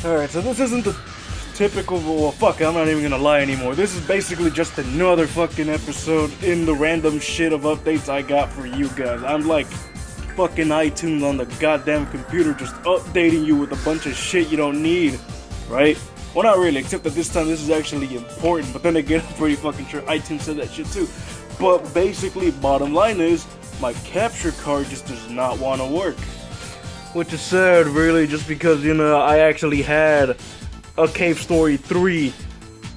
Alright, so this isn't the typical, well fuck it, I'm not even gonna lie anymore. This is basically just another fucking episode in the random shit of updates I got for you guys. I'm like fucking iTunes on the goddamn computer just updating you with a bunch of shit you don't need, right? Well, not really, except that this time this is actually important, but then again, I'm pretty fucking sure iTunes said that shit too. But basically, bottom line is, my capture card just does not want to work. Which is sad, really, just because, you know, I actually had a Cave Story 3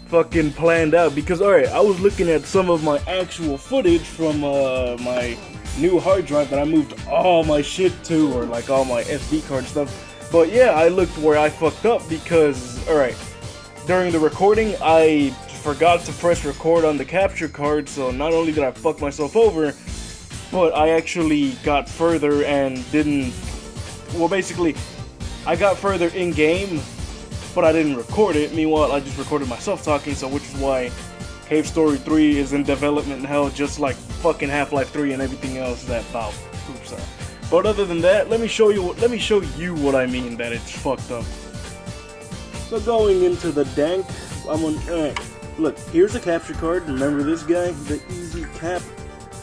fucking planned out. Because, alright, I was looking at some of my actual footage from my new hard drive that I moved all my shit to, or like all my SD card stuff. But yeah, I looked where I fucked up because, alright, during the recording, I forgot to press record on the capture card, so not only did I fuck myself over, but I actually got further and didn't. Well, basically, I got further in-game, but I didn't record it. Meanwhile, I just recorded myself talking, so which is why Cave Story 3 is in development hell, just like fucking Half-Life 3 and everything else that Valve poops out. But other than that, let me show you what I mean that it's fucked up. So going into the dank, I'm on. Alright, look, here's a capture card. Remember this guy, the Easy Cap,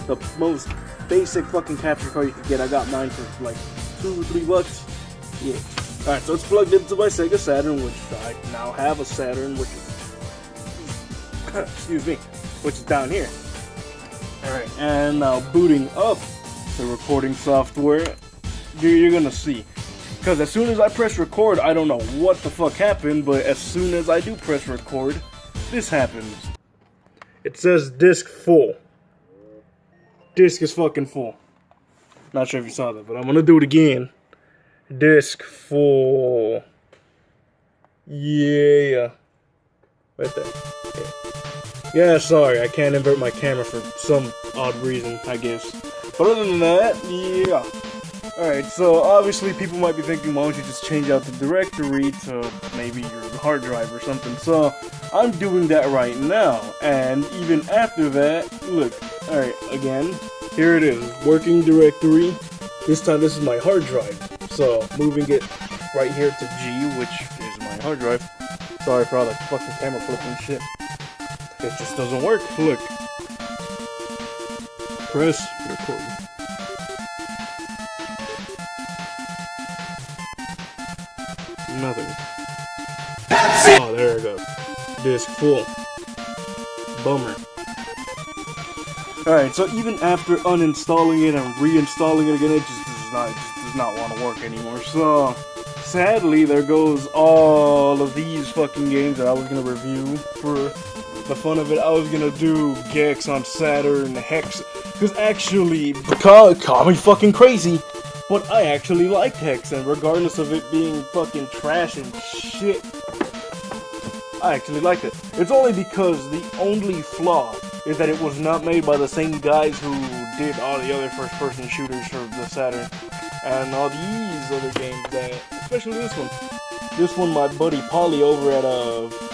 the most basic fucking capture card you could get. I got mine for like $2 or $3. Yeah. Alright, so it's plugged into my Sega Saturn, which I now have a Saturn, which is excuse me, which is down here. Alright, and now booting up the recording software, you're gonna see. Because as soon as I press record, I don't know what the fuck happened, but as soon as I do press record, this happens. It says disk full. Disk is fucking full. Not sure if you saw that, but I'm gonna do it again. Disk full. Yeah. Right there. Yeah, sorry, I can't invert my camera for some odd reason, I guess. But other than that, yeah. Alright, so obviously people might be thinking, why don't you just change out the directory to maybe your hard drive or something. So, I'm doing that right now. And even after that, look, alright, again, here it is, working directory. This time this is my hard drive. So, moving it right here to G, which is my hard drive. Sorry for all the fucking camera flipping shit. It just doesn't work. Look. Press record. Nothing. Oh, there it goes. Disk full. Bummer. Alright, so even after uninstalling it and reinstalling it again, it just does not want to work anymore. So, sadly, there goes all of these fucking games that I was going to review for the fun of it. I was going to do Gex on Saturn, Hex, because actually, call me fucking crazy, but I actually liked Hex, and regardless of it being fucking trash and shit, I actually liked it. It's only because the only flaw is that it was not made by the same guys who did all the other first-person shooters for the Saturn, and all these other games that, especially this one. This one, my buddy Polly over at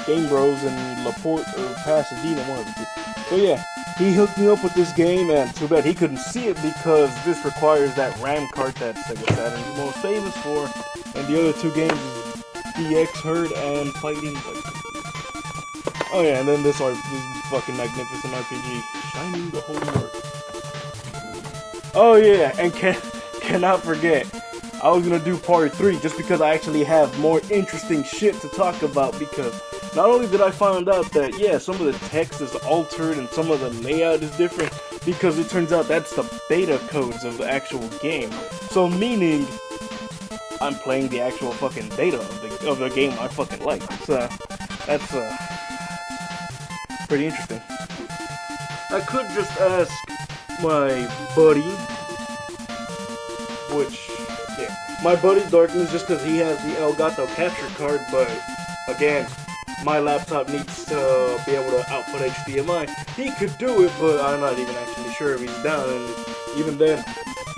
Gamebros in Porte or Pasadena, one of the two. So yeah, he hooked me up with this game, and too bad he couldn't see it because this requires that RAM card that Sega Saturn is most famous for, and the other two games is DX Herd and Fighting. Oh yeah, and then this fucking magnificent RPG, shining the whole world. Oh yeah, and cannot forget, I was gonna do part 3 just because I actually have more interesting shit to talk about, because not only did I find out that, yeah, some of the text is altered and some of the layout is different, because it turns out that's the beta codes of the actual game. So meaning, I'm playing the actual fucking beta of the game I fucking like. So, that's, pretty interesting. I could just ask my buddy, which, yeah, my buddy Darkness, just because he has the Elgato capture card, but again, my laptop needs to be able to output HDMI. He could do it, but I'm not even actually sure if he's down, and even then,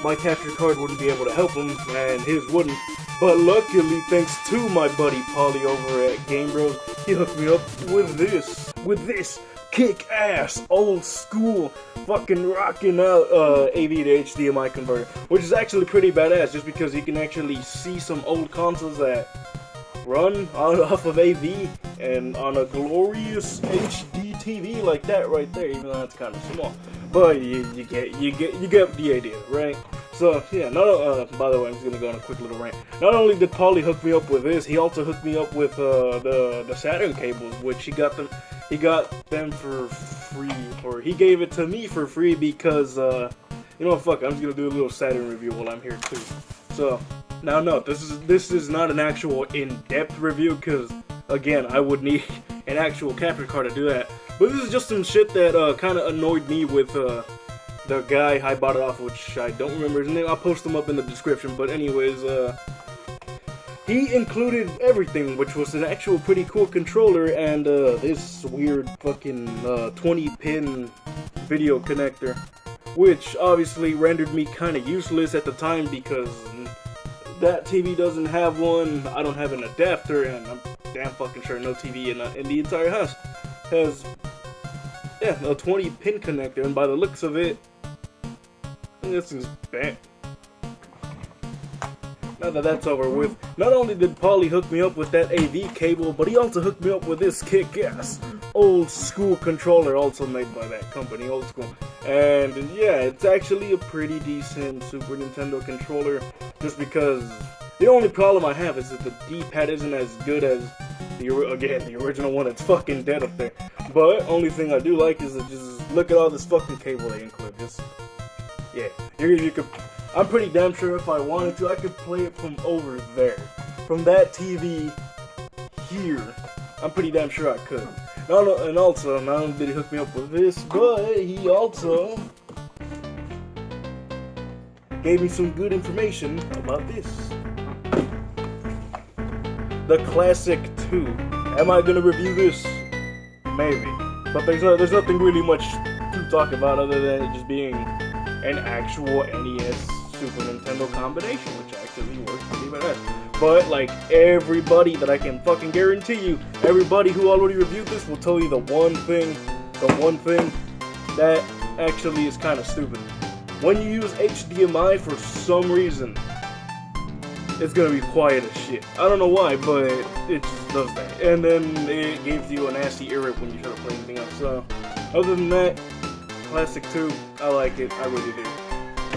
my capture card wouldn't be able to help him, and his wouldn't. But luckily, thanks to my buddy Polly over at Gamebros, he hooked me up with this kick-ass, old-school, fucking rocking out AV to HDMI converter, which is actually pretty badass, just because you can actually see some old consoles that run off of AV and on a glorious HD TV like that right there, even though that's kind of small. But you get the idea, right? So yeah, by the way, I'm just gonna go on a quick little rant. Not only did Paulie hook me up with this, he also hooked me up with the Saturn cables, which he got them for free, or he gave it to me for free because you know what, fuck, I'm just gonna do a little Saturn review while I'm here too. So now note, this is not an actual in-depth review because again, I would need an actual capture card to do that. But this is just some shit that kind of annoyed me with the guy I bought it off, which I don't remember his name. I'll post him up in the description. But anyways, he included everything, which was an actual pretty cool controller and this weird fucking 20-pin video connector, which obviously rendered me kind of useless at the time because that TV doesn't have one. I don't have an adapter, and I'm damn fucking sure no TV in the entire house has, yeah, a 20-pin connector, and by the looks of it, this is bad. Now that that's over with, not only did Paulie hook me up with that AV cable, but he also hooked me up with this kick-ass old school controller, also made by that company, Old School. And yeah, it's actually a pretty decent Super Nintendo controller, just because the only problem I have is that the D-pad isn't as good as the original one. It's fucking dead up there. But only thing I do like is that just look at all this fucking cable they include. Just, yeah, you could. I'm pretty damn sure if I wanted to, I could play it from over there, from that TV here. I'm pretty damn sure I could. And also, not only did he hook me up with this, but he also gave me some good information about this. The Classic 2. Am I gonna review this? Maybe. But there's nothing really much to talk about other than it just being an actual NES Super Nintendo combination, which actually works pretty badass. But like everybody that I can fucking guarantee you, everybody who already reviewed this will tell you the one thing that actually is kind of stupid. When you use HDMI, for some reason, it's gonna be quiet as shit. I don't know why, but it just does that. And then it gives you a nasty ear rip when you try to play anything else. So, other than that, Classic 2, I like it. I really do.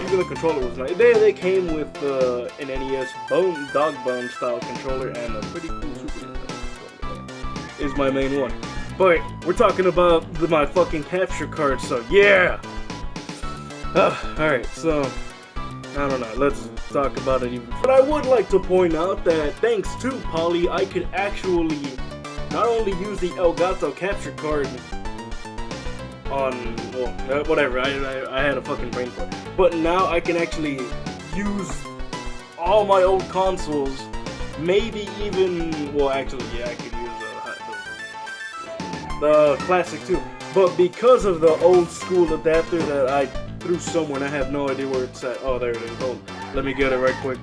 Even the controller was nice. They came with an NES dog bone style controller and a pretty cool Super Nintendo controller. Is my main one. But we're talking about my fucking capture card, so yeah. Alright, so I don't know, let's talk about it even. But I would like to point out that thanks to Paulie, I could actually not only use the Elgato capture card on, well, whatever, I had a fucking brain fart. But now I can actually use all my old consoles, maybe even, well actually, yeah, I could use the Classic 2. But because of the old school adapter that I threw somewhere and I have no idea where it's at. Oh, there it is. Hold, let me get it right quick.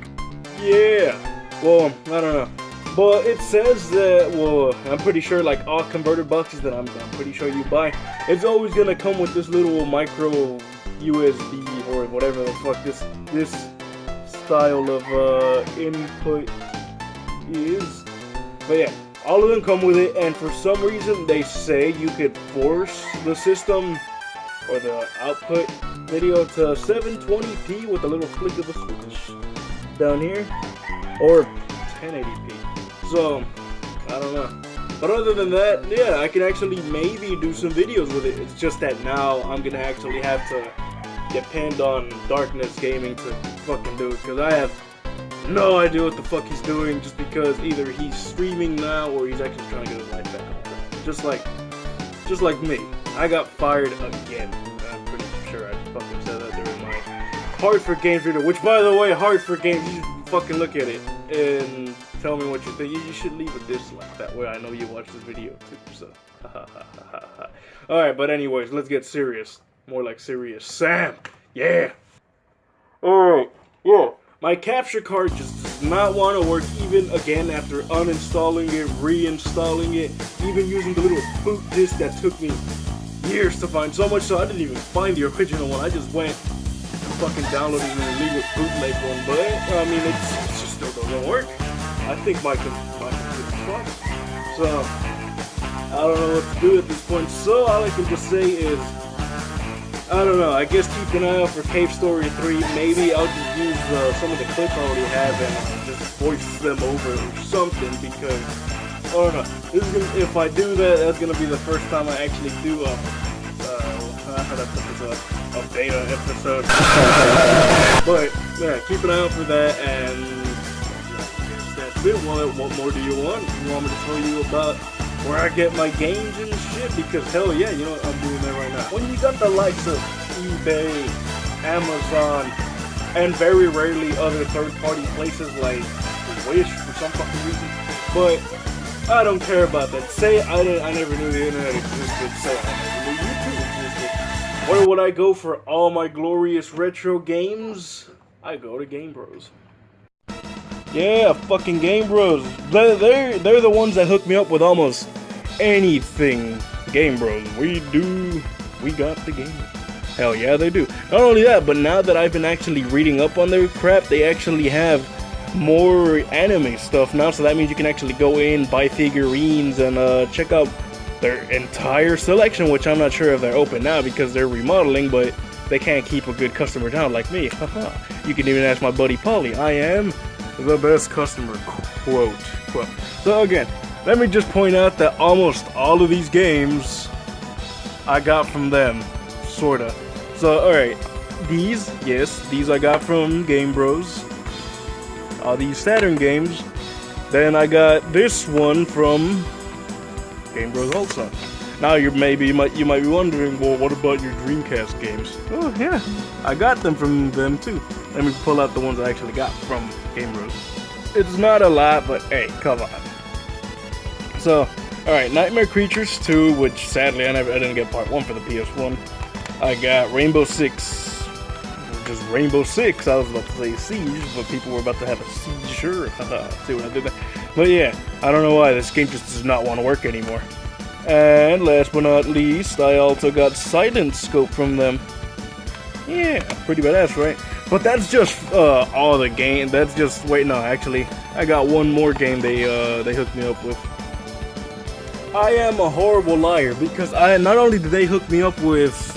Yeah. Well, I don't know. But it says that, well, I'm pretty sure like all converter boxes that I'm pretty sure you buy, it's always gonna come with this little micro USB or whatever the fuck this style of input is. But yeah, all of them come with it, and for some reason they say you could force the system or the output video to 720p with a little flick of a switch down here, or 1080p. So, I don't know. But other than that, yeah, I can actually maybe do some videos with it. It's just that now I'm gonna actually have to depend on Darkness Gaming to fucking do it, because I have no idea what the fuck he's doing, just because either he's streaming now or he's actually trying to get his life back on track. Just like me. I got fired again. I'm pretty sure I fucking said that during my Hard for Games video, which by the way, Hard for Games, you should fucking look at it and tell me what you think. You should leave a dislike, that way I know you watched this video too, so. Alright, but anyways, let's get serious. More like Serious Sam. Yeah. Alright, yeah. My capture card just does not want to work even again after uninstalling it, reinstalling it, even using the little boot disc that took me years to find. So much so I didn't even find the original one. I just went and fucking downloaded an illegal bootleg one. But I mean, it just still doesn't work. I think my computer fun. So, I don't know what to do at this point. So, all I can just say is, I don't know, I guess keep an eye out for Cave Story 3. Maybe I'll just use some of the clips I already have and just voice them over or something, because, I don't know, this is gonna, if I do that, that's going to be the first time I actually do a beta episode. But, yeah, keep an eye out for that, and that's it. What more do you want? You want me to tell you about where I get my games and shit? Because hell yeah, you know what, I'm doing that right now. When you got the likes of eBay, Amazon, and very rarely other third-party places like Wish for some fucking reason, but I don't care about that. Say I never knew the internet existed. Say I never knew YouTube existed. Where would I go for all my glorious retro games? I go to Gamebros. Yeah, fucking Gamebros. They're the ones that hook me up with almost anything Gamebros. We got the game. Hell yeah, they do. Not only that, but now that I've been actually reading up on their crap, they actually have more anime stuff now, so that means you can actually go in, buy figurines, and check out their entire selection, which I'm not sure if they're open now because they're remodeling, but they can't keep a good customer down like me. You can even ask my buddy Polly. I am the best customer, quote. So again, let me just point out that almost all of these games I got from them, sorta. So alright, these I got from Gamebros. All these Saturn games. Then I got this one from Gamebros also. Now you might be wondering, well, what about your Dreamcast games? Oh yeah, I got them from them too. Let me pull out the ones I actually got from Gamebros. It's not a lot, but hey, come on. So, alright, Nightmare Creatures 2, which sadly I didn't get part 1 for the PS1. I got Rainbow Six. Just Rainbow Six. I was about to say Siege, but people were about to have a seizure. See what I did there? But yeah, I don't know why this game just does not want to work anymore. And last but not least, I also got Silent Scope from them. Yeah, pretty badass, right? But that's just all the game. That's just actually, I got one more game they hooked me up with. I am a horrible liar because not only did they hook me up with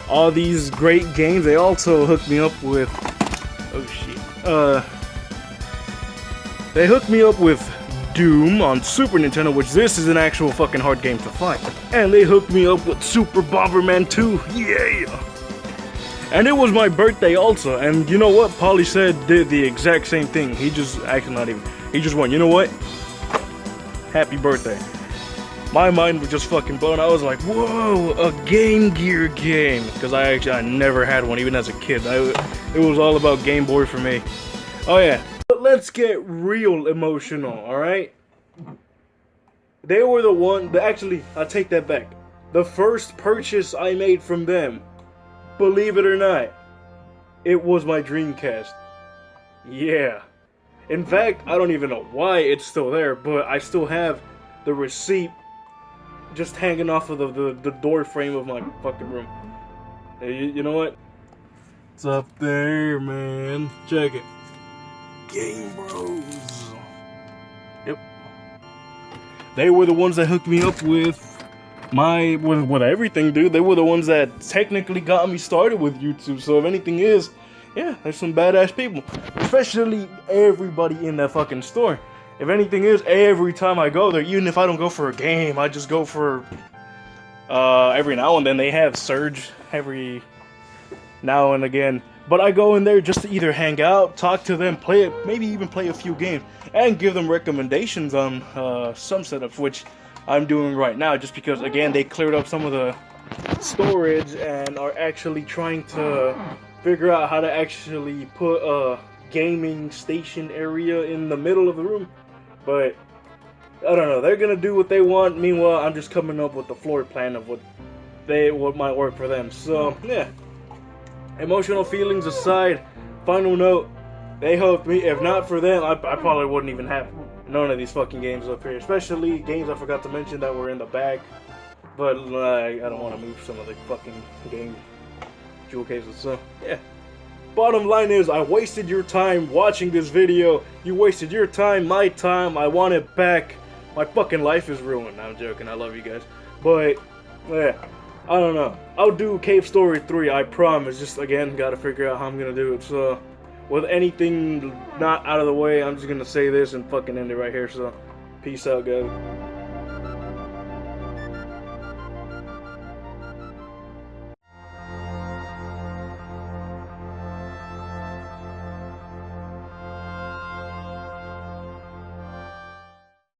all these great games, they also hooked me up with they hooked me up with Doom on Super Nintendo, which this is an actual fucking hard game to find. And they hooked me up with Super Bomberman 2. Yeah! And it was my birthday also, and you know what? Polly did the exact same thing. He just went, you know what? Happy birthday. My mind was just fucking blown. I was like, whoa, a Game Gear game. Because I never had one, even as a kid. It was all about Game Boy for me. Oh yeah. But let's get real emotional, alright? They were the one, actually, I take that back. The first purchase I made from them, believe it or not, it was my Dreamcast. Yeah. In fact, I don't even know why it's still there, but I still have the receipt just hanging off of the door frame of my fucking room. Hey, you know what? It's up there, man. Check it. Gamebros. Yep. They were the ones that hooked me up with everything, dude. They were the ones that technically got me started with YouTube. So if anything is, yeah, there's some badass people. Especially everybody in that fucking store. If anything is, every time I go there, even if I don't go for a game, I just go for, every now and then. They have Surge every now and again. But I go in there just to either hang out, talk to them, maybe even play a few games, and give them recommendations on some setups, which I'm doing right now, just because, again, they cleared up some of the storage and are actually trying to figure out how to actually put a gaming station area in the middle of the room. But I don't know, they're gonna do what they want. Meanwhile, I'm just coming up with the floor plan of what might work for them. So yeah, emotional feelings aside, final note, they helped me. If not for them, I probably wouldn't even have none of these fucking games up here, especially games I forgot to mention that were in the bag. But I don't want to move some of the fucking game jewel cases. So yeah, bottom line is, I wasted your time watching this video. You wasted your time, my time. I want it back. my fucking life is ruined. I'm joking. I love you guys. But, yeah. I don't know. I'll do Cave Story 3, I promise. Just, again, gotta figure out how I'm gonna do it. So, with anything not out of the way, I'm just gonna say this and fucking end it right here. So, peace out, guys.